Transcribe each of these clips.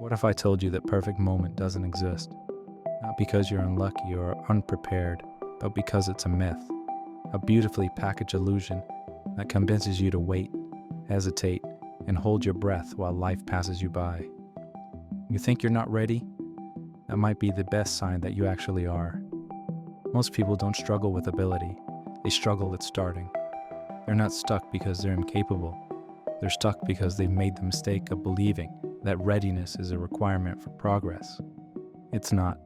What if I told you that perfect moment doesn't exist? Not because you're unlucky or unprepared, but because it's a myth. A beautifully packaged illusion that convinces you to wait, hesitate, and hold your breath while life passes you by. You think you're not ready? That might be the best sign that you actually are. Most people don't struggle with ability. They struggle at starting. They're not stuck because they're incapable. They're stuck because they've made the mistake of believing that readiness is a requirement for progress. It's not.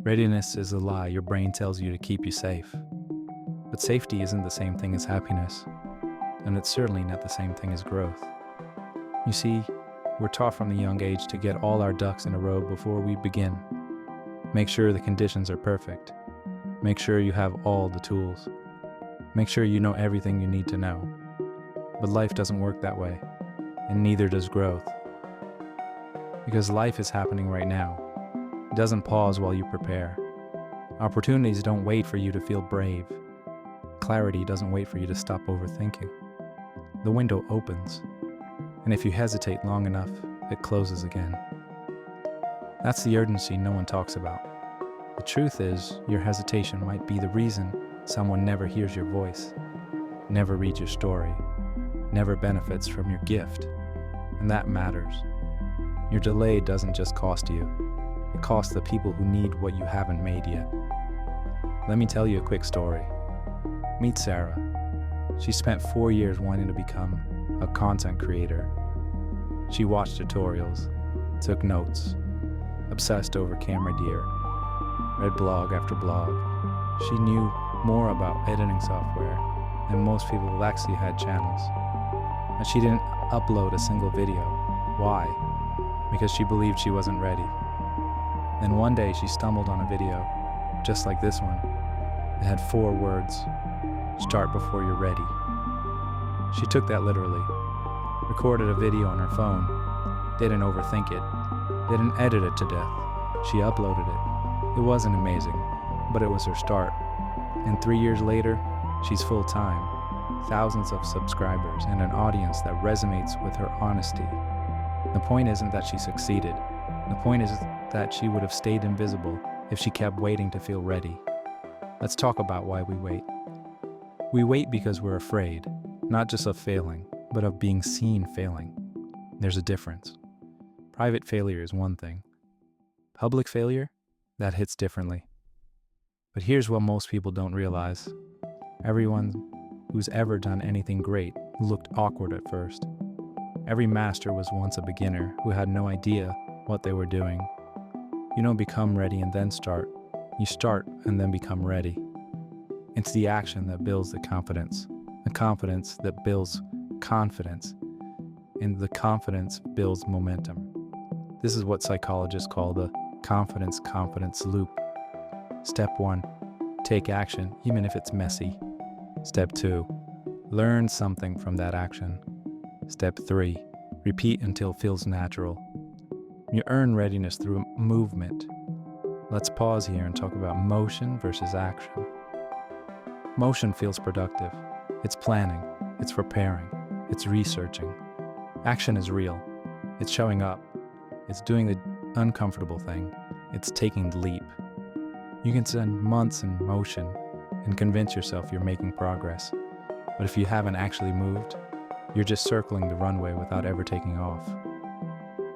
Readiness is a lie your brain tells you to keep you safe. But safety isn't the same thing as happiness, and it's certainly not the same thing as growth. You see, we're taught from a young age to get all our ducks in a row before we begin. Make sure the conditions are perfect. Make sure you have all the tools. Make sure you know everything you need to know. But life doesn't work that way, and neither does growth. Because life is happening right now. It doesn't pause while you prepare. Opportunities don't wait for you to feel brave. Clarity doesn't wait for you to stop overthinking. The window opens, and if you hesitate long enough, it closes again. That's the urgency no one talks about. The truth is, your hesitation might be the reason someone never hears your voice, never reads your story, never benefits from your gift, and that matters. Your delay doesn't just cost you, it costs the people who need what you haven't made yet. Let me tell you a quick story. Meet Sarah. She spent 4 years wanting to become a content creator. She watched tutorials, took notes, obsessed over camera gear, read blog after blog. She knew more about editing software than most people who actually had channels. And she didn't upload a single video. Why? Because she believed she wasn't ready. Then one day she stumbled on a video, just like this one. It had 4 words: start before you're ready. She took that literally, recorded a video on her phone, didn't overthink it, didn't edit it to death. She uploaded it. It wasn't amazing, but it was her start. And 3 years later, she's full-time, thousands of subscribers, and an audience that resonates with her honesty. The point isn't that she succeeded. The point is that she would have stayed invisible if she kept waiting to feel ready. Let's talk about why we wait. We wait because we're afraid, not just of failing, but of being seen failing. There's a difference. Private failure is one thing. Public failure, that hits differently. But here's what most people don't realize. Everyone who's ever done anything great looked awkward at first. Every master was once a beginner who had no idea what they were doing. You don't become ready and then start. You start and then become ready. It's the action that builds the confidence that builds confidence, and the confidence builds momentum. This is what psychologists call the Confidence-Competence Loop. Step 1, take action, even if it's messy. Step 2, learn something from that action. Step 3, repeat until it feels natural. You earn readiness through movement. Let's pause here and talk about motion versus action. Motion feels productive. It's planning, it's preparing, it's researching. Action is real. It's showing up. It's doing the uncomfortable thing. It's taking the leap. You can spend months in motion and convince yourself you're making progress. But if you haven't actually moved, you're just circling the runway without ever taking off.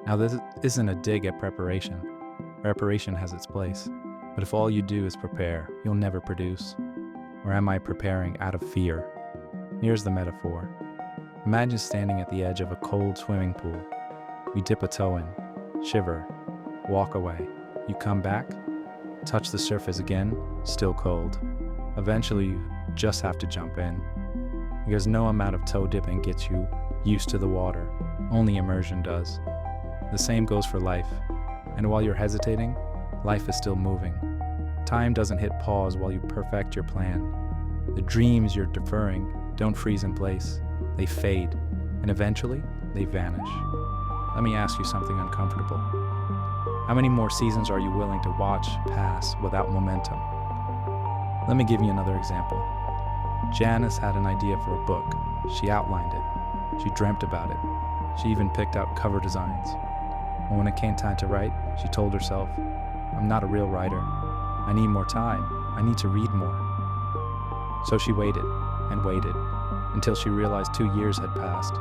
Now, this isn't a dig at preparation. Preparation has its place. But if all you do is prepare, you'll never produce. Or am I preparing out of fear? Here's the metaphor. Imagine standing at the edge of a cold swimming pool. You dip a toe in, shiver, walk away. You come back, touch the surface again, still cold. Eventually, you just have to jump in. Because no amount of toe dipping gets you used to the water. Only immersion does. The same goes for life. And while you're hesitating, life is still moving. Time doesn't hit pause while you perfect your plan. The dreams you're deferring don't freeze in place. They fade, and eventually, they vanish. Let me ask you something uncomfortable. How many more seasons are you willing to watch pass without momentum? Let me give you another example. Janice had an idea for a book. She outlined it. She dreamt about it. She even picked out cover designs. And when it came time to write, she told herself, I'm not a real writer. I need more time. I need to read more. So she waited and waited until she realized 2 years had passed.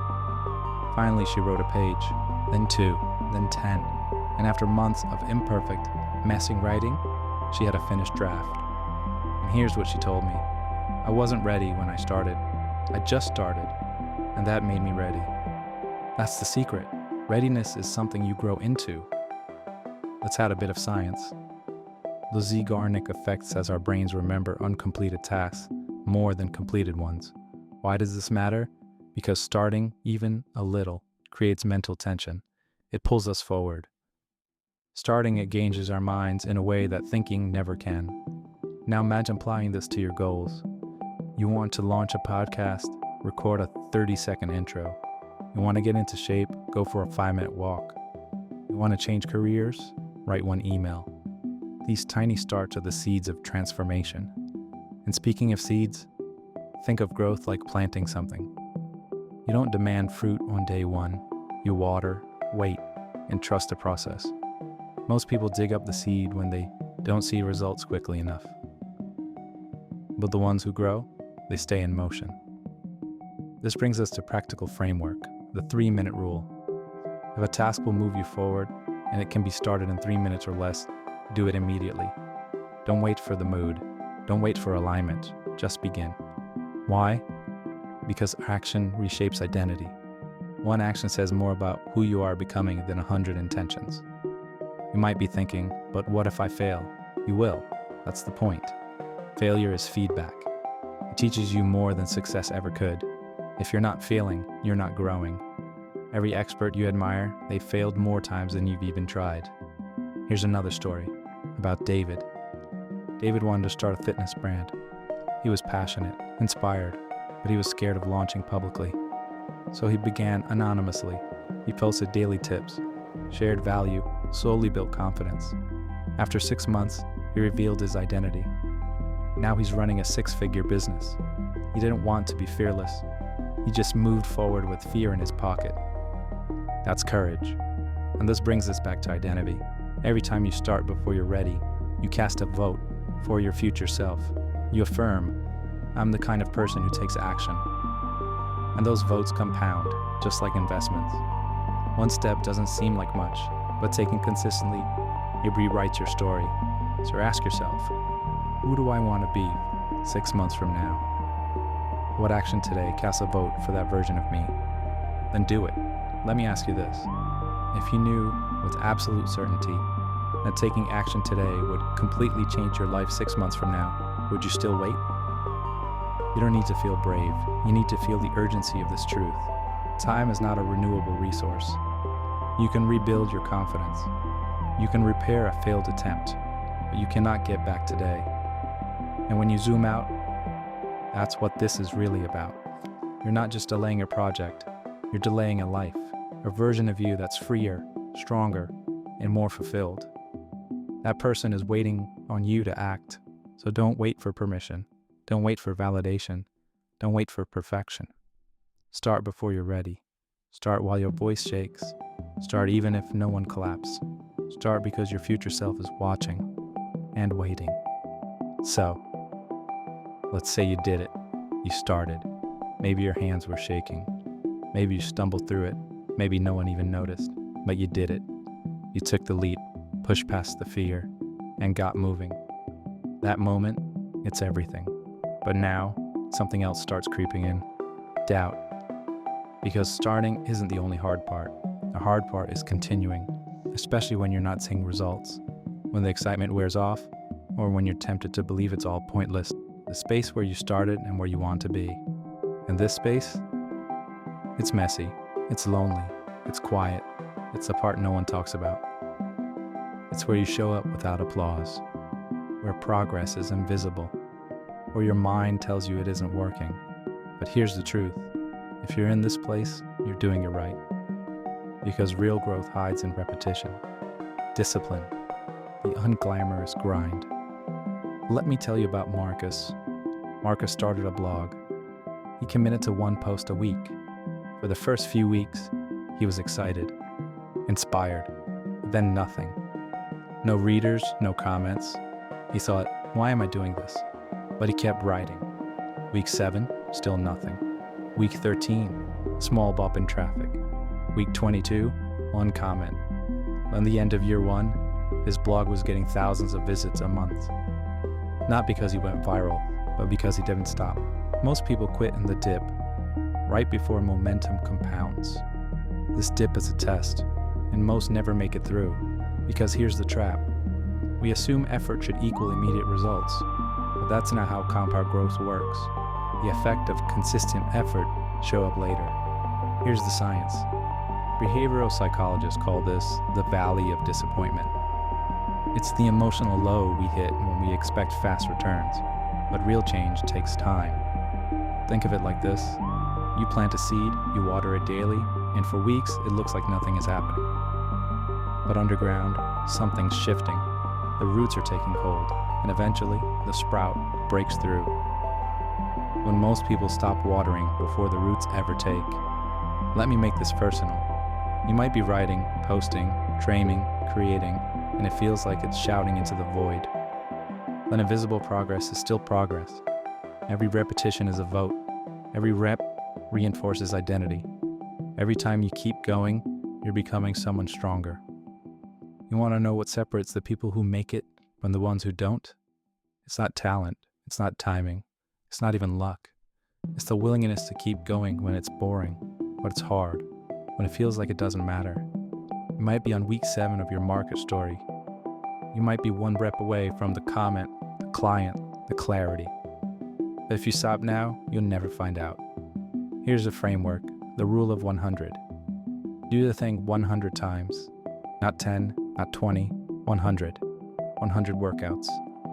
Finally, she wrote a page, then 2, then 10. And after months of imperfect, messing writing, she had a finished draft. And here's what she told me. I wasn't ready when I started. I just started, and that made me ready. That's the secret. Readiness is something you grow into. Let's add a bit of science. The Zeigarnik Effect says our brains remember uncompleted tasks more than completed ones. Why does this matter? Because starting, even a little, creates mental tension. It pulls us forward. Starting engages our minds in a way that thinking never can. Now imagine applying this to your goals. You want to launch a podcast, record a 30-second intro. You want to get into shape, go for a 5-minute walk. You want to change careers, write one email. These tiny starts are the seeds of transformation. And speaking of seeds, think of growth like planting something. You don't demand fruit on day one. You water, wait, and trust the process. Most people dig up the seed when they don't see results quickly enough. But the ones who grow, they stay in motion. This brings us to practical framework, the 3-minute rule. If a task will move you forward and it can be started in 3 minutes or less, do it immediately. Don't wait for the mood. Don't wait for alignment. Just begin. Why? Because action reshapes identity. One action says more about who you are becoming than 100 intentions. You might be thinking, but what if I fail? You will. That's the point. Failure is feedback. It teaches you more than success ever could. If you're not failing, you're not growing. Every expert you admire, they failed more times than you've even tried. Here's another story about David. David wanted to start a fitness brand. He was passionate, inspired, but he was scared of launching publicly. So he began anonymously. He posted daily tips, shared value, slowly built confidence. After 6 months, he revealed his identity. Now he's running a 6-figure business. He didn't want to be fearless. He just moved forward with fear in his pocket. That's courage. And this brings us back to identity. Every time you start before you're ready, you cast a vote for your future self. You affirm, I'm the kind of person who takes action. And those votes compound, just like investments. One step doesn't seem like much, but taken consistently, it rewrites your story. So ask yourself, who do I want to be 6 months from now? What action today casts a vote for that version of me? Then do it. Let me ask you this. If you knew with absolute certainty that taking action today would completely change your life 6 months from now, would you still wait? You don't need to feel brave. You need to feel the urgency of this truth. Time is not a renewable resource. You can rebuild your confidence. You can repair a failed attempt, but you cannot get back today. And when you zoom out, that's what this is really about. You're not just delaying a project, you're delaying a life, a version of you that's freer, stronger, and more fulfilled. That person is waiting on you to act, so don't wait for permission. Don't wait for validation. Don't wait for perfection. Start before you're ready. Start while your voice shakes. Start even if no one claps. Start because your future self is watching and waiting. So, let's say you did it. You started. Maybe your hands were shaking. Maybe you stumbled through it. Maybe no one even noticed. But you did it. You took the leap, pushed past the fear, and got moving. That moment, it's everything. But now, something else starts creeping in. Doubt. Because starting isn't the only hard part. The hard part is continuing, especially when you're not seeing results, when the excitement wears off, or when you're tempted to believe it's all pointless. The space where you started and where you want to be. And this space, it's messy, it's lonely, it's quiet, it's the part no one talks about. It's where you show up without applause, where progress is invisible, where your mind tells you it isn't working. But here's the truth. If you're in this place, you're doing it right. Because real growth hides in repetition, discipline, the unglamorous grind. Let me tell you about Marcus. Marcus started a blog. He committed to 1 post a week. For the first few weeks, he was excited, inspired. then nothing. No readers, no comments. He thought, why am I doing this? But he kept writing. Week 7, still nothing. Week 13, small bump in traffic. Week 22, 1 comment. On the end of year 1, his blog was getting thousands of visits a month. Not because he went viral, but because he didn't stop. Most people quit in the dip, right before momentum compounds. This dip is a test, and most never make it through, because here's the trap. We assume effort should equal immediate results, but that's not how compound growth works. The effect of consistent effort show up later. Here's the science. Behavioral psychologists call this the valley of disappointment. It's the emotional low we hit when we expect fast returns, but real change takes time. Think of it like this. You plant a seed, you water it daily, and for weeks it looks like nothing is happening. But underground, something's shifting. The roots are taking hold, and eventually the sprout breaks through. When most people stop watering before the roots ever take. Let me make this personal. You might be writing, posting, training, creating, and it feels like it's shouting into the void. But invisible progress is still progress. Every repetition is a vote. Every rep reinforces identity. Every time you keep going, you're becoming someone stronger. You want to know what separates the people who make it from the ones who don't? It's not talent. It's not timing. It's not even luck. It's the willingness to keep going when it's boring, when it's hard, when it feels like it doesn't matter. You might be on week 7 of your market story. You might be 1 rep away from the comment, the client, the clarity. But if you stop now, you'll never find out. Here's a framework, the rule of 100. Do the thing 100 times. Not 10, not 20, 100. 100 workouts,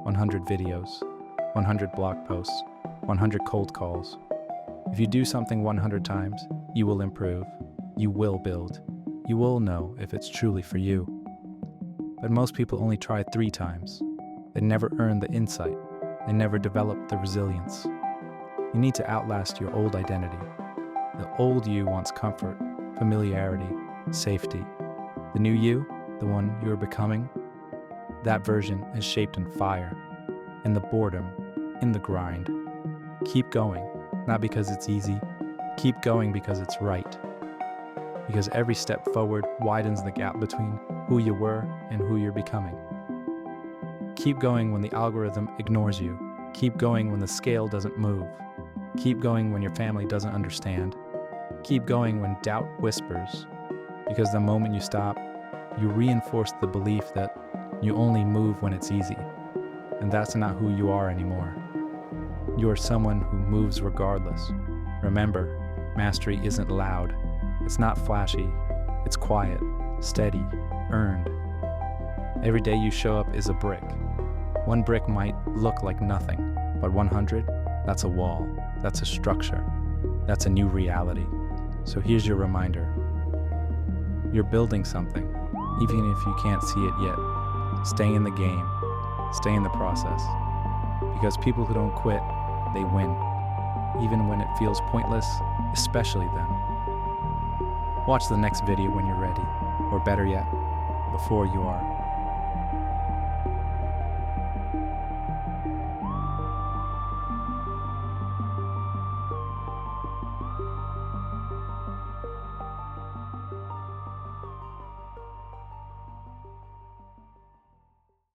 100 videos, 100 blog posts, 100 cold calls. If you do something 100 times, you will improve. You will build. You will know if it's truly for you. But most people only try 3 times. They never earn the insight. They never develop the resilience. You need to outlast your old identity. The old you wants comfort, familiarity, safety. The new you, the one you are becoming, that version is shaped in fire, in the boredom, in the grind. Keep going, not because it's easy. Keep going because it's right. Because every step forward widens the gap between who you were and who you're becoming. Keep going when the algorithm ignores you. Keep going when the scale doesn't move. Keep going when your family doesn't understand. Keep going when doubt whispers. Because the moment you stop, you reinforce the belief that you only move when it's easy. And that's not who you are anymore. You are someone who moves regardless. Remember, mastery isn't loud. It's not flashy. It's quiet, steady, earned. Every day you show up is a brick. 1 brick might look like nothing, but 100, that's a wall. That's a structure. That's a new reality. So here's your reminder. You're building something, even if you can't see it yet. Stay in the game. Stay in the process. Because people who don't quit, they win. Even when it feels pointless, especially then. Watch the next video when you're ready, or better yet, before you are.